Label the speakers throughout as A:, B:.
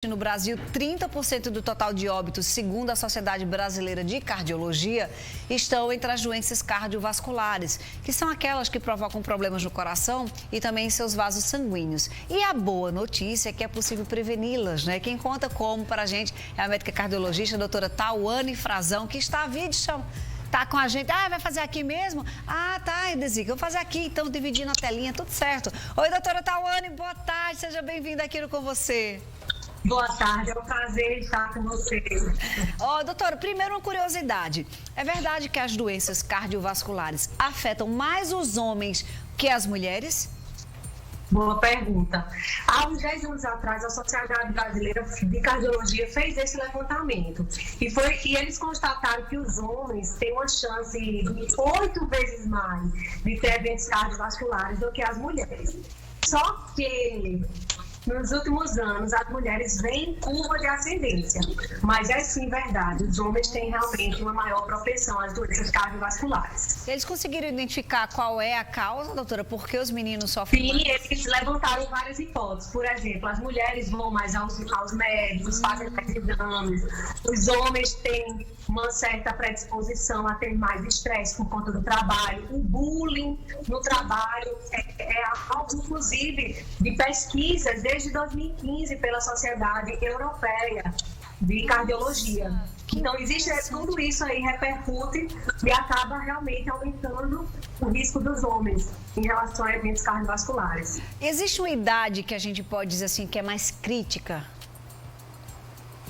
A: No Brasil, 30% do total de óbitos, segundo a Sociedade Brasileira de Cardiologia, estão entre as doenças cardiovasculares, que são aquelas que provocam problemas no coração e também em seus vasos sanguíneos. E a boa notícia é que é possível preveni-las, né? Quem conta como para a gente é a médica cardiologista, a doutora Tauane Frazão, que está a vídeo, tá com a gente. Ah, vai fazer aqui mesmo? Ah, tá, Desica, vou fazer aqui, então, dividindo a telinha, tudo certo. Oi, doutora Tauane, boa tarde, seja bem-vinda aqui no Com Você.
B: Boa tarde, é um prazer estar com você.
A: Doutora, primeiro uma curiosidade. É verdade que as doenças cardiovasculares afetam mais os homens que as mulheres?
B: Boa pergunta. Há uns 10 anos atrás, a Sociedade Brasileira de Cardiologia fez esse levantamento. E eles constataram que os homens têm uma chance de 8 vezes mais de ter eventos cardiovasculares do que as mulheres. Só que nos últimos anos, as mulheres vêm em curva de ascendência, mas é sim verdade, os homens têm realmente uma maior propensão às doenças cardiovasculares.
A: Eles conseguiram identificar qual é a causa, doutora? Por que os meninos sofrem?
B: Sim, eles levantaram várias hipóteses. Por exemplo, as mulheres vão mais aos médicos, fazem mais exames, os homens têm uma certa predisposição a ter mais estresse por conta do trabalho. O bullying no trabalho é algo, inclusive, de pesquisas desde 2015 pela Sociedade Europeia de Cardiologia. Então, existe tudo isso aí, repercute e acaba realmente aumentando o risco dos homens em relação a eventos cardiovasculares.
A: Existe uma idade que a gente pode dizer assim que é mais crítica?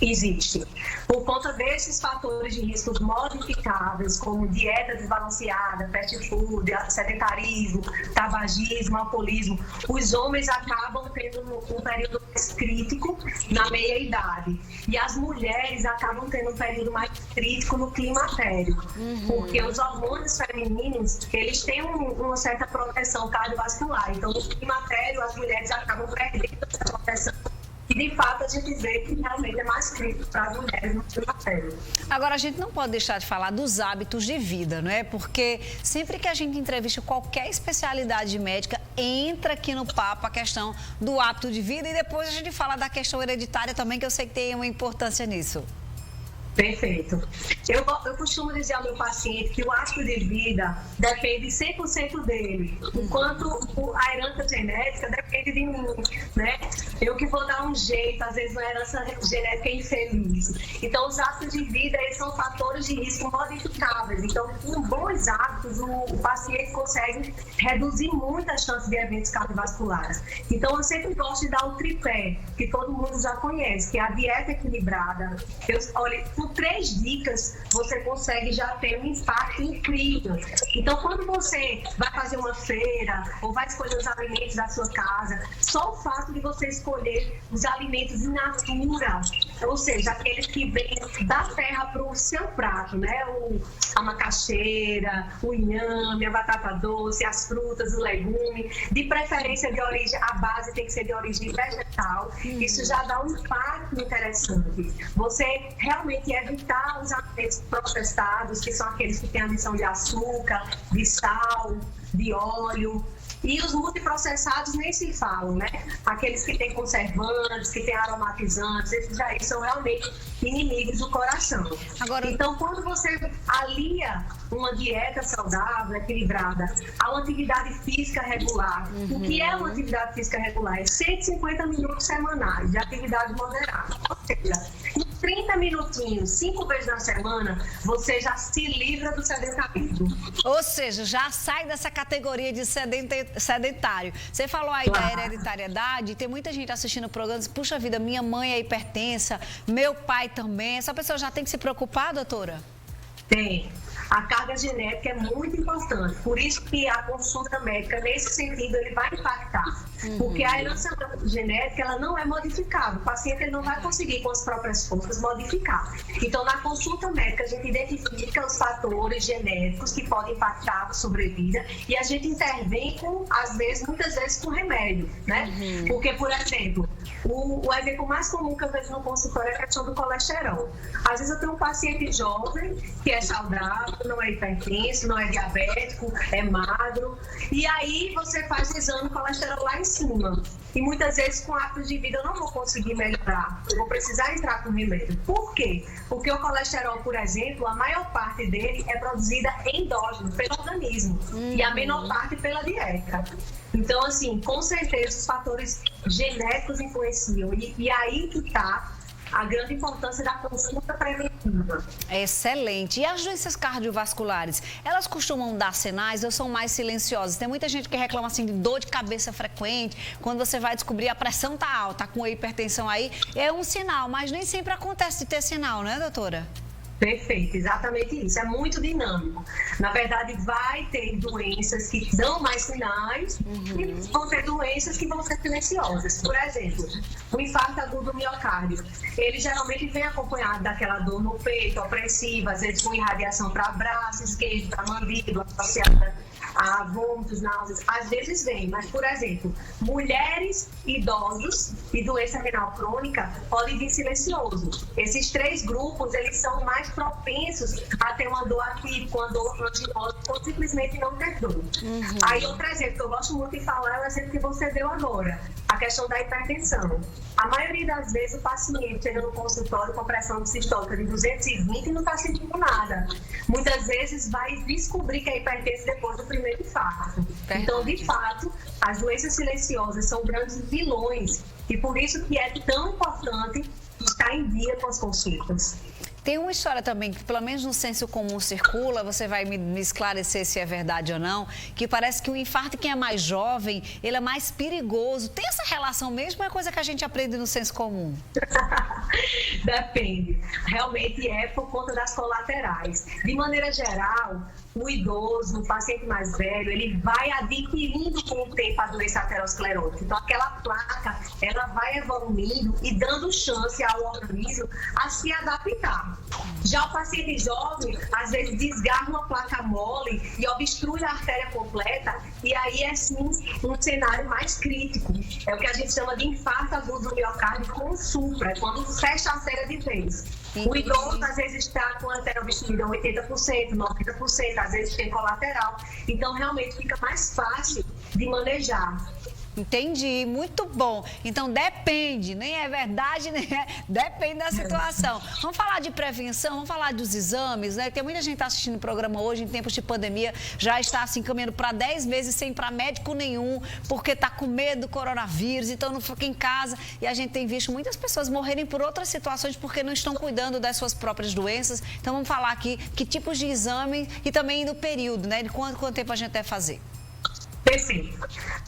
B: Existe. Por conta desses fatores de riscos modificáveis, como dieta desbalanceada, fast food, sedentarismo, tabagismo, alcoolismo, os homens acabam tendo um período mais crítico na meia-idade. E as mulheres acabam tendo um período mais crítico no climatério. Porque os hormônios femininos, eles têm uma certa proteção cardiovascular. Então, no climatério, as mulheres acabam perdendo essa proteção. E, de fato, a gente vê que realmente é mais crítico para as mulheres no climatério.
A: Agora, a gente não pode deixar de falar dos hábitos de vida, não é? Porque sempre que a gente entrevista qualquer especialidade médica, entra aqui no papo a questão do hábito de vida e depois a gente fala da questão hereditária também, que eu sei que tem uma importância nisso.
B: Perfeito. Eu costumo dizer ao meu paciente que o hábito de vida depende 100% dele, enquanto a herança genética depende de mim, né? Eu que vou dar um jeito, às vezes, uma herança genética infeliz. Então, os hábitos de vida, eles são fatores de risco modificáveis. Então, com bons hábitos, o paciente consegue reduzir muito as chances de eventos cardiovasculares. Então, eu sempre gosto de dar o tripé, que todo mundo já conhece, que é a dieta equilibrada. Olha, com 3 dicas, você consegue já ter um impacto incrível. Então, quando você vai fazer uma feira ou vai escolher os alimentos da sua casa, só o fato de você escolher os alimentos in natura, ou seja, aqueles que vêm da terra para o seu prato, né? A macaxeira, o inhame, a batata doce, as frutas, o legume, de preferência de origem, a base tem que ser de origem vegetal. Isso já dá um impacto interessante. Você realmente evitar os alimentos processados, que são aqueles que têm adição de açúcar, de sal, de óleo. E os multiprocessados nem se falam, né? Aqueles que têm conservantes, que têm aromatizantes, esses aí são realmente inimigos do coração. Então, quando você alia uma dieta saudável, equilibrada, a uma atividade física regular, o que é uma atividade física regular? É 150 minutos semanais de atividade moderada. Ou seja, em 30 minutinhos, 5 vezes na semana, você já se livra do sedentarismo.
A: Ou seja, já sai dessa categoria de sedentário. Você falou aí da hereditariedade, tem muita gente assistindo o programa e diz, puxa vida, minha mãe é hipertensa, meu pai também. Essa pessoa já tem que se preocupar, doutora?
B: Tem. A carga genética é muito importante, por isso que a consulta médica, nesse sentido, ele vai impactar. Porque a herança genética, ela não é modificável. O paciente ele não vai conseguir, com as próprias forças, modificar. Então, na consulta médica, a gente identifica os fatores genéticos que podem impactar a sobrevida e a gente intervém com, muitas vezes, com remédio, né? Porque, por exemplo, o exemplo mais comum que eu vejo no consultório é a questão do colesterol. Às vezes eu tenho um paciente jovem que é saudável, não é hipertenso, não é diabético, é magro. E aí você faz o exame de colesterol lá em cima. e muitas vezes com hábitos de vida eu não vou conseguir melhorar, eu vou precisar entrar com remédio. Por quê? Porque o colesterol, por exemplo, a maior parte dele é produzida endógeno, pelo organismo, e a menor parte pela dieta. Então, assim, com certeza os fatores genéticos influenciam, e aí que está a grande importância da consulta preventiva.
A: Excelente. E as doenças cardiovasculares, elas costumam dar sinais ou são mais silenciosas? Tem muita gente que reclama assim de dor de cabeça frequente, quando você vai descobrir a pressão tá alta, com a hipertensão aí, é um sinal, mas nem sempre acontece de ter sinal, né, doutora?
B: Perfeito, exatamente isso. É muito dinâmico. Na verdade, vai ter doenças que dão mais sinais e vão ter doenças que vão ser silenciosas. Por exemplo, o infarto agudo do miocárdio. Ele geralmente vem acompanhado daquela dor no peito, opressiva, às vezes com irradiação para braço esquerdo, para mandíbula, associada a vômitos, náuseas, às vezes vem, mas, por exemplo, mulheres, idosos e doença renal crônica podem vir silencioso. Esses 3 grupos, eles são mais propensos a ter uma dor atípica, uma dor angiológica, ou simplesmente não ter dor. Aí, outro exemplo que eu gosto muito de falar é o exemplo que você deu agora, a questão da hipertensão. A maioria das vezes o paciente chega no consultório com pressão sistólica de 220 e não está sentindo nada. Muitas vezes vai descobrir que é hipertenso depois do primeiro infarto. Então, de fato, as doenças silenciosas são grandes vilões e por isso que é tão importante estar em dia com as consultas.
A: Tem uma história também que, pelo menos no senso comum, circula, você vai me esclarecer se é verdade ou não, que parece que o infarto, quem é mais jovem, ele é mais perigoso. Tem essa relação mesmo ou é coisa que a gente aprende no senso comum?
B: Depende. Realmente é por conta das colaterais. De maneira geral, o idoso, o paciente mais velho, ele vai adquirindo com o tempo a doença aterosclerótica. Então, aquela placa, ela vai evoluindo e dando chance ao organismo a se adaptar. Já o paciente jovem, às vezes, desgarra uma placa mole e obstrui a artéria completa, e aí é, sim, um cenário mais crítico. É o que a gente chama de infarto agudo do miocárdio com supra, quando fecha a artéria de vez. O idoso, às vezes, está com a artéria obstruída 80%, 90%, às vezes tem colateral. Então, realmente, fica mais fácil de manejar.
A: Entendi, muito bom. Então, depende, nem é verdade, nem é... Depende da situação. Vamos falar de prevenção, vamos falar dos exames, né? Tem muita gente que está assistindo o programa hoje, em tempos de pandemia, já está assim, caminhando para 10 meses sem ir para médico nenhum, porque está com medo do coronavírus, então não fica em casa. E a gente tem visto muitas pessoas morrerem por outras situações porque não estão cuidando das suas próprias doenças. Então, vamos falar aqui que tipos de exame e também do período, né? De quanto tempo a gente deve fazer.
B: Perfeito.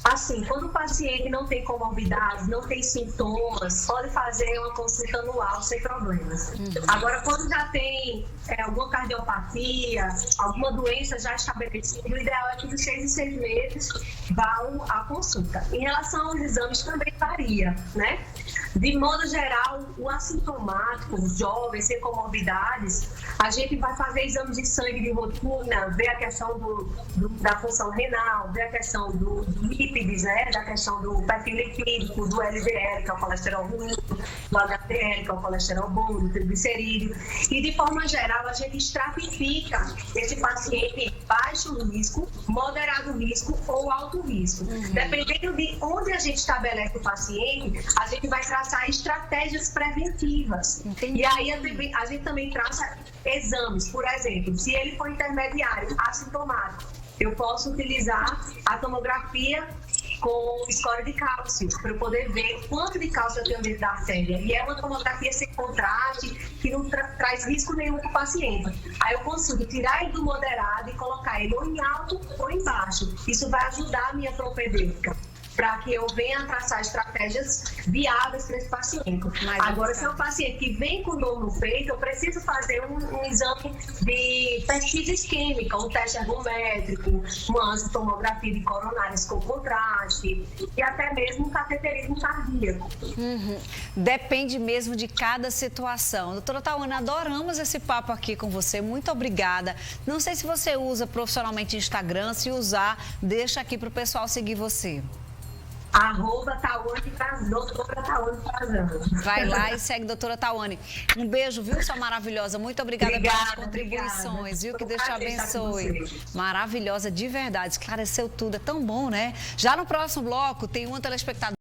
B: Assim, quando o paciente não tem comorbidades, não tem sintomas, pode fazer uma consulta anual sem problemas. Agora, quando já tem alguma cardiopatia, alguma doença já estabelecida, o ideal é que de 6 em 6 meses vá à consulta. Em relação aos exames, também varia, né? De modo geral, o assintomático, os jovens sem comorbidades, a gente vai fazer exames de sangue de rotina, ver a questão da função renal, ver a questão do lípides, né? Da questão do perfil lipídico, do LDL, que é o colesterol ruim, do HDL, que é o colesterol bom, do triglicerídeo. E, de forma geral, a gente estratifica esse paciente em baixo risco, moderado risco ou alto risco. Dependendo de onde a gente estabelece o paciente, a gente vai traçar estratégias preventivas. E aí a gente também traça exames. Por exemplo, se ele for intermediário, assintomático, eu posso utilizar a tomografia com score de cálcio, para eu poder ver quanto de cálcio eu tenho dentro da artéria. E é uma tomografia sem contraste, que não traz risco nenhum para o paciente. Aí eu consigo tirar ele do moderado e colocar ele ou em alto ou em baixo. Isso vai ajudar a minha propedêutica, para que eu venha traçar estratégias viáveis para esse paciente. Agora, se é um paciente que vem com dor no peito, eu preciso fazer um exame de pesquisa isquêmica, um teste ergométrico, uma tomografia de coronárias com contraste e até mesmo um cateterismo cardíaco.
A: Depende mesmo de cada situação. Doutora Tawane, adoramos esse papo aqui com você. Muito obrigada. Não sei se você usa profissionalmente Instagram, se usar, deixa aqui para o pessoal seguir você.
B: Doutora Tawane Frazão.
A: Vai lá e segue doutora Tawane. Um beijo, viu, sua maravilhosa? Muito obrigada pelas contribuições, viu? Que Deus te abençoe. Maravilhosa, de verdade. Esclareceu tudo, é tão bom, né? Já no próximo bloco tem uma telespectadora.